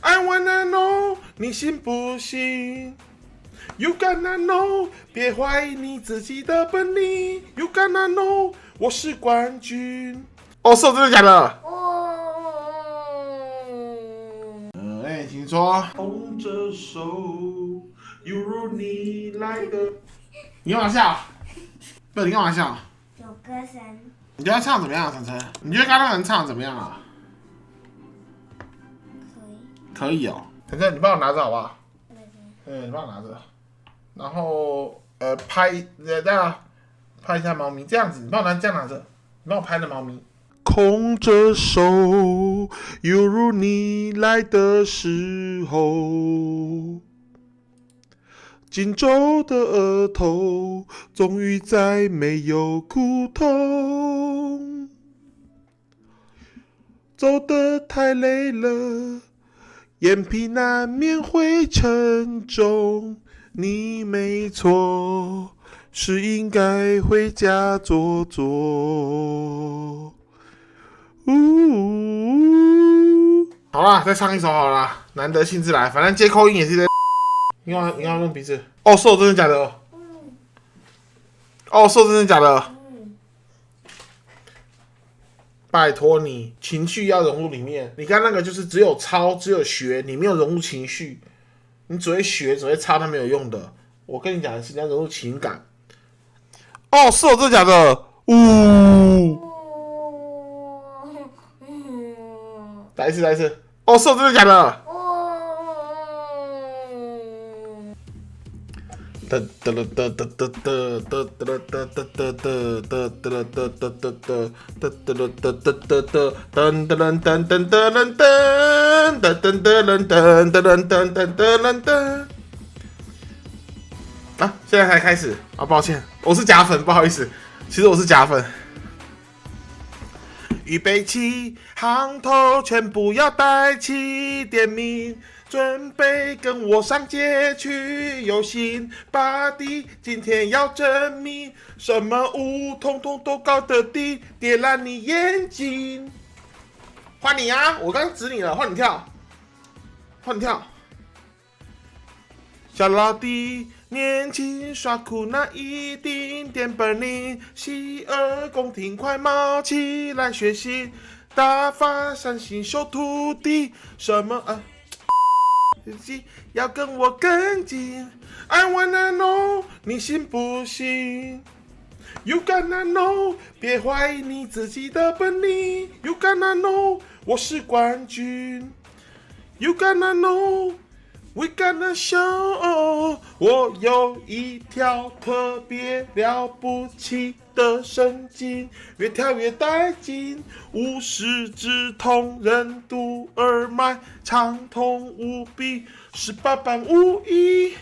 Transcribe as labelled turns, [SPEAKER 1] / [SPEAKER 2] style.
[SPEAKER 1] I wanna know 你信不信 ？You gonna know， 别怀疑你自己的本领。You gonna know， 我是冠军。哦，是真的假的？请说。红着手，犹如你来的。你干嘛笑？不，你干嘛笑？
[SPEAKER 2] 有歌声。
[SPEAKER 1] 你觉得唱怎么样，晨晨？你觉得刚刚人唱怎么样啊？可以哦。晨晨，你帮我拿着好不好？你帮我拿着。然后拍一下猫咪，这样子，你帮我这样拿着，你帮我拍的猫咪。空着手，犹如你来的时候，紧皱的额头，终于再没有苦痛。走得太累了，眼皮难免会沉重。你没错，是应该回家坐坐。好啦，再唱一首好啦，难得兴致来，反正接口音也是在。你干嘛弄鼻子？哦，是真的假的？哦，是真的假的？拜托你，情绪要融入里面。你刚那个就是只有抄，只有学，你没有融入情绪。你只会学，只会抄，它没有用的。我跟你讲的是，你要融入情感。哦，是真的假的？来一次。哦，是真的假的？啊，现在才开始啊，抱歉，我是假粉，不好意思，其实我是假粉。预备起，行头全部要带起，点名，准备跟我上街去游行。巴蒂今天要证明，什么舞统统都搞得定，点燃你眼睛。换你啊，我刚指你了，换你跳，小老弟。年轻耍酷那一丁点本领，洗耳恭听，快冒起来学习，大发善心修徒弟。什么要跟我跟进 ？I wanna know 你信不信 ？You gonna know 别怀疑你自己的本领。You gonna know 我是冠军。You gonna know。We gonna show， 我有一条特别了不起的神经，越跳越带劲，无师自通，任督二脉畅通无比，18般武艺。